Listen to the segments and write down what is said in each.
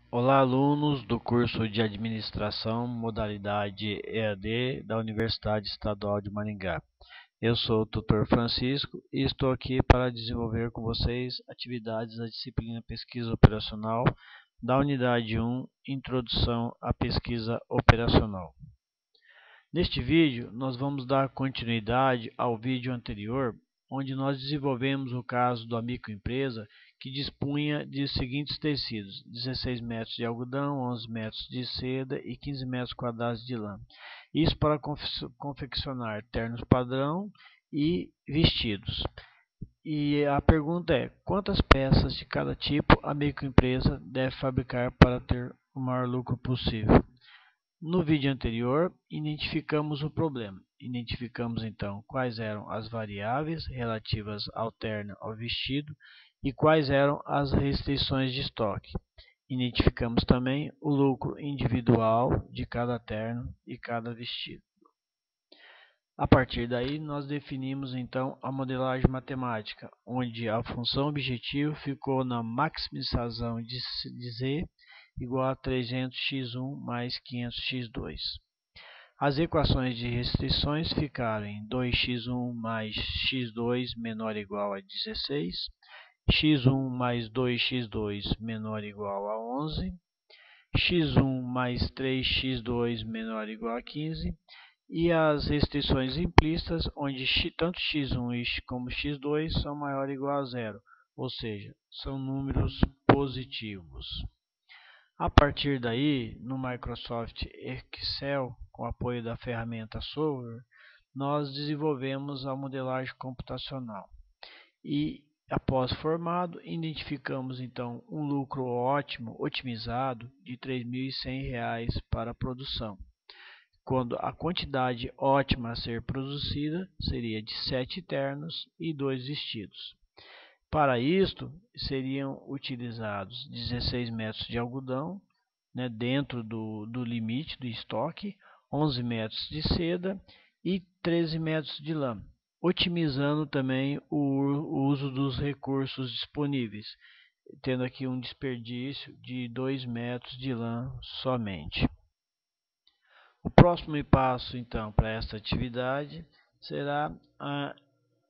Olá, alunos do curso de Administração, modalidade EAD da Universidade Estadual de Maringá. Eu sou o tutor Francisco e estou aqui para desenvolver com vocês atividades da disciplina Pesquisa Operacional da Unidade 1, Introdução à Pesquisa Operacional. Neste vídeo, nós vamos dar continuidade ao vídeo anterior, onde nós desenvolvemos o caso da microempresa que dispunha de seguintes tecidos: 16 metros de algodão, 11 metros de seda e 15 metros quadrados de lã. Isso para confeccionar ternos padrão e vestidos. E a pergunta é: quantas peças de cada tipo a microempresa deve fabricar para ter o maior lucro possível? No vídeo anterior, identificamos o problema. Identificamos então quais eram as variáveis relativas ao terno ao vestido e quais eram as restrições de estoque. Identificamos também o lucro individual de cada terno e cada vestido. A partir daí, nós definimos então a modelagem matemática, onde a função objetivo ficou na maximização de Z igual a 300x1 mais 500x2. As equações de restrições ficaram em 2x1 mais x2 menor ou igual a 16, x1 mais 2x2 menor ou igual a 11, x1 mais 3x2 menor ou igual a 15, e as restrições implícitas, onde tanto x1 como x2 são maior ou igual a zero, ou seja, são números positivos. A partir daí, no Microsoft Excel, com o apoio da ferramenta Solver, nós desenvolvemos a modelagem computacional. E, após formado, identificamos então um lucro ótimo, otimizado, de R$ 3.100 para a produção, quando a quantidade ótima a ser produzida seria de 7 ternos e 2 vestidos. Para isto, seriam utilizados 16 metros de algodão, dentro do limite do estoque, 11 metros de seda e 13 metros de lã, otimizando também o uso dos recursos disponíveis, tendo aqui um desperdício de 2 metros de lã somente. O próximo passo, então, para esta atividade será a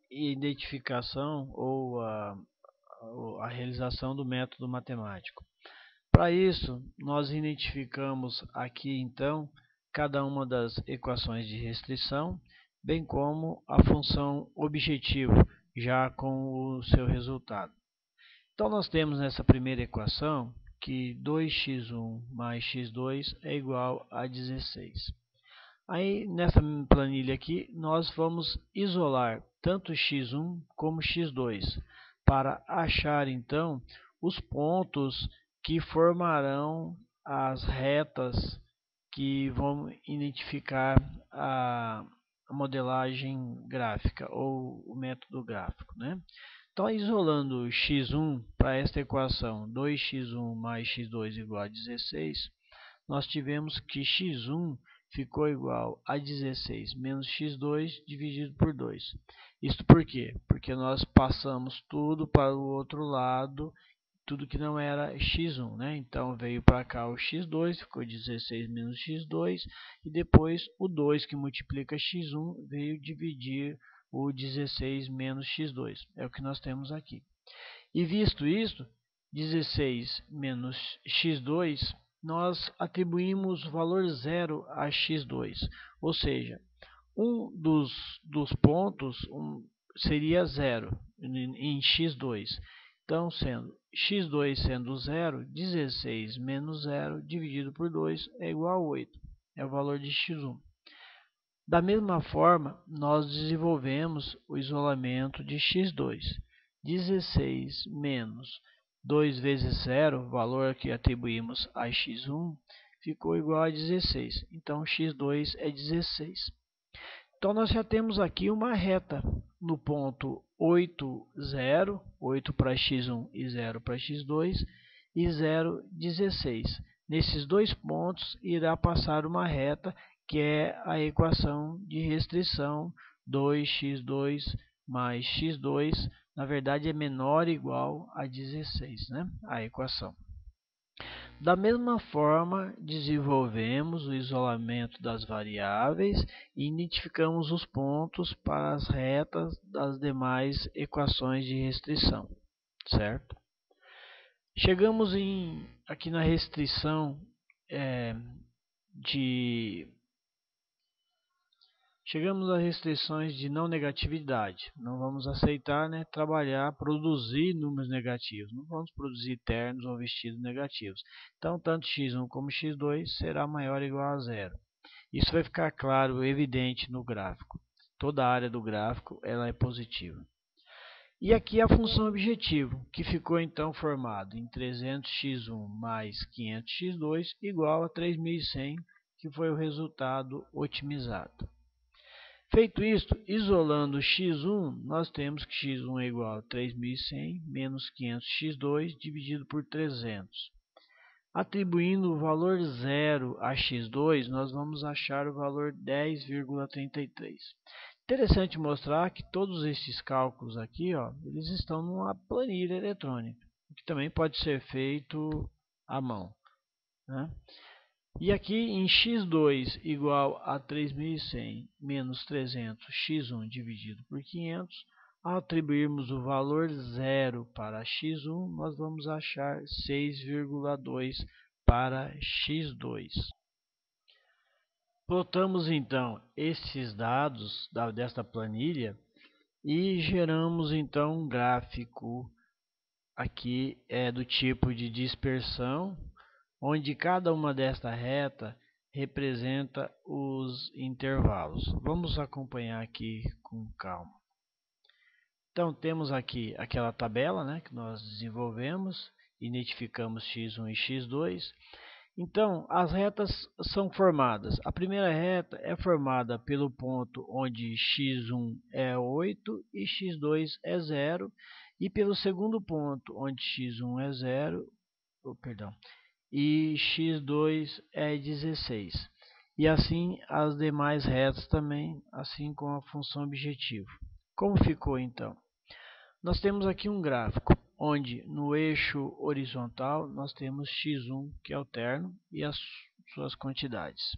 identificação ou a realização do método matemático. Para isso, nós identificamos aqui, então, cada uma das equações de restrição, bem como a função objetivo, já com o seu resultado. Então, nós temos nessa primeira equação que 2x1 mais x2 é igual a 16. Aí, nessa planilha aqui, nós vamos isolar tanto x1 como x2 para achar, então, os pontos que formarão as retas que vão identificar a modelagem gráfica ou o método gráfico, Então, isolando x1 para esta equação 2x1 mais x2 igual a 16, nós tivemos que x1 ficou igual a 16 menos x2 dividido por 2. Isto por quê? Porque nós passamos tudo para o outro lado, tudo que não era x1, Então veio para cá o x2, ficou 16 menos x2, e depois o 2 que multiplica x1 veio dividir o 16 menos x2. É o que nós temos aqui. E visto isto, 16 menos x2, nós atribuímos valor zero a x2, ou seja, um dos pontos seria zero em x2. Então, x2 sendo zero, 16 menos zero dividido por 2 é igual a 8, é o valor de x1. Da mesma forma, nós desenvolvemos o isolamento de x2. 16 menos 2 vezes 0, valor que atribuímos a x1, ficou igual a 16. Então, x2 é 16. Então, nós já temos aqui uma reta no ponto 8, 0, 8 para x1 e 0 para x2, e 0, 16. Nesses dois pontos irá passar uma reta que é a equação de restrição 2x2 mais x2, na verdade é menor ou igual a 16, a equação. Da mesma forma, desenvolvemos o isolamento das variáveis e identificamos os pontos para as retas das demais equações de restrição, certo? Chegamos aqui na restrição Chegamos às restrições de não negatividade. Não vamos aceitar, produzir números negativos. Não vamos produzir ternos ou vestidos negativos. Então, tanto x1 como x2 será maior ou igual a zero. Isso vai ficar claro, evidente no gráfico. Toda a área do gráfico ela é positiva. E aqui a função objetivo, que ficou então formado em 300x1 mais 500x2 igual a 3100, que foi o resultado otimizado. Feito isto, isolando x1, nós temos que x1 é igual a 3.100 menos 500x2 dividido por 300. Atribuindo o valor zero a x2, nós vamos achar o valor 10,33. Interessante mostrar que todos esses cálculos aqui, eles estão numa planilha eletrônica, que também pode ser feito à mão, né? E aqui em x2 igual a 3.100 menos 300 x1 dividido por 500, ao atribuirmos o valor zero para x1, nós vamos achar 6,2 para x2. Plotamos então esses dados desta planilha e geramos então um gráfico aqui do tipo de dispersão, onde cada uma desta reta representa os intervalos. Vamos acompanhar aqui com calma. Então, temos aqui aquela tabela, que nós desenvolvemos, identificamos x1 e x2. Então, as retas são formadas. A primeira reta é formada pelo ponto onde x1 é 8 e x2 é 0, e pelo segundo ponto onde x1 é 0, e x2 é 16. E assim as demais retas também, assim como a função objetivo. Como ficou então? Nós temos aqui um gráfico, onde no eixo horizontal nós temos x1, que é o terno, e as suas quantidades.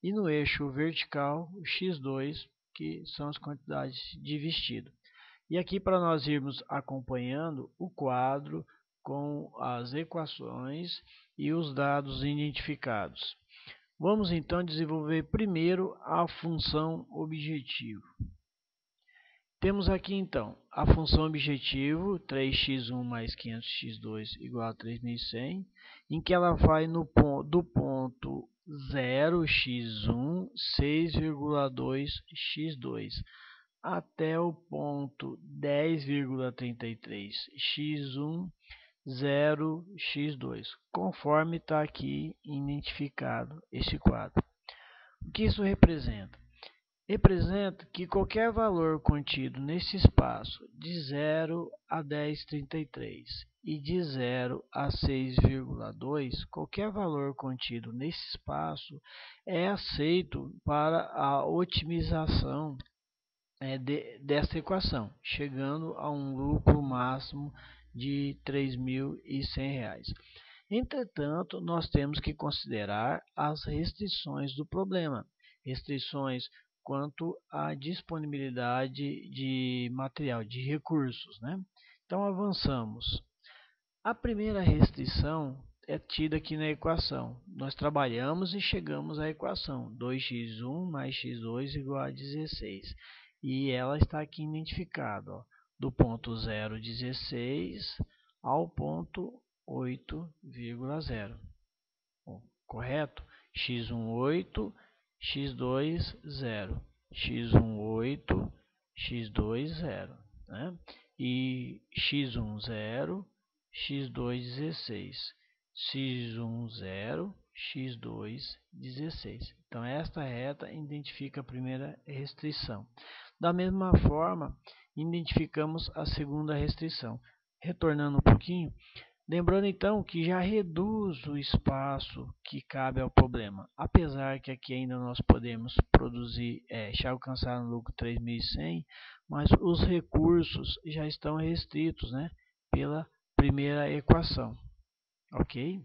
E no eixo vertical, o x2, que são as quantidades de vestido. E aqui para nós irmos acompanhando o quadro com as equações e os dados identificados. Vamos então desenvolver primeiro a função objetivo. Temos aqui então a função objetivo 3x1 mais 500x2 igual a 3.100, em que ela vai do ponto 0x1, 6,2x2 até o ponto 10,33x1, 0x2, conforme está aqui identificado esse quadro. O que isso representa? Representa que qualquer valor contido nesse espaço de 0 a 10,33 e de 0 a 6,2, qualquer valor contido nesse espaço é aceito para a otimização dessa equação, chegando a um lucro máximo de R$ 3.100. Entretanto, nós temos que considerar as restrições do problema, restrições quanto à disponibilidade de material, de recursos, Então, avançamos. A primeira restrição é tida aqui na equação. Nós trabalhamos e chegamos à equação 2x1 mais x2 igual a 16. E ela está aqui identificada, do ponto 0,16 ao ponto 8,0. Correto? x1, 8, x2, 0. x1, 8, x2, 0. E x1, 0, x2, 16. x1, 0, x2, 16. Então, esta reta identifica a primeira restrição. Da mesma forma, identificamos a segunda restrição. Retornando um pouquinho, lembrando então que já reduz o espaço que cabe ao problema. Apesar que aqui ainda nós podemos produzir, já alcançar um lucro 3.100, mas os recursos já estão restritos, pela primeira equação. Ok?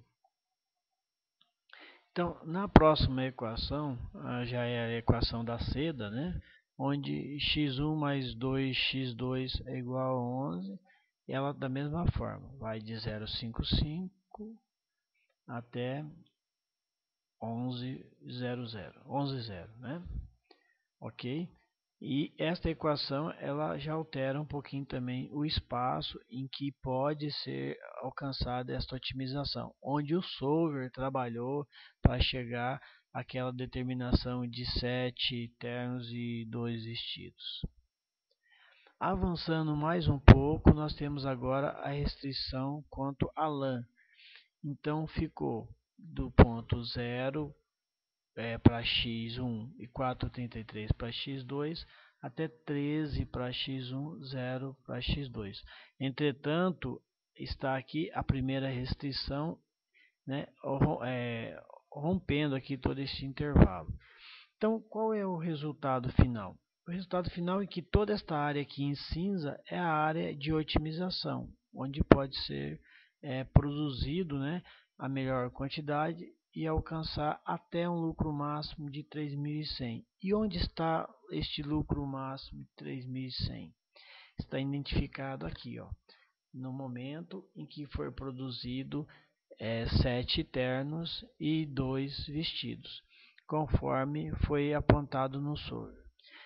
Então, na próxima equação, já é a equação da seda, né? Onde x1 mais 2x2 é igual a 11, ela da mesma forma, vai de 0,55 até 11,0, né? Ok? E esta equação ela já altera um pouquinho também o espaço em que pode ser alcançada esta otimização, onde o solver trabalhou para chegar àquela determinação de 7 ternos e 2 vestidos. Avançando mais um pouco, nós temos agora a restrição quanto a LAN. Então ficou do ponto 0 para x1 e 4,33 para x2, até 13 para x1, 0 para x2. Entretanto, está aqui a primeira restrição, né, rompendo aqui todo esse intervalo. Então, qual é o resultado final? O resultado final é que toda esta área aqui em cinza é a área de otimização, onde pode ser produzido, né, a melhor quantidade e alcançar até um lucro máximo de 3.100. E onde está este lucro máximo de 3.100? Está identificado aqui, ó, no momento em que for produzido 7 ternos e 2 vestidos, conforme foi apontado no solver.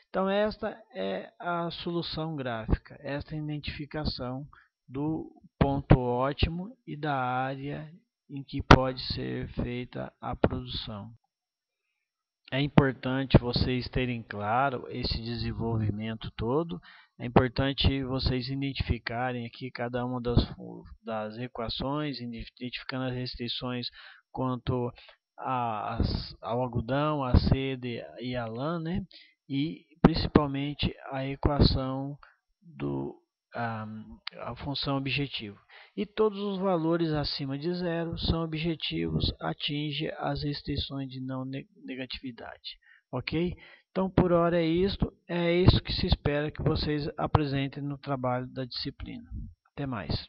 Então esta é a solução gráfica, esta é a identificação do ponto ótimo e da área em que pode ser feita a produção. É importante vocês terem claro esse desenvolvimento todo. É importante vocês identificarem aqui cada uma das equações, identificando as restrições quanto ao algodão, a seda e a lã, né? E principalmente a equação a função objetivo. E todos os valores acima de zero são objetivos, atinge as restrições de não negatividade. Ok? Então, por hora é isso que se espera que vocês apresentem no trabalho da disciplina. Até mais.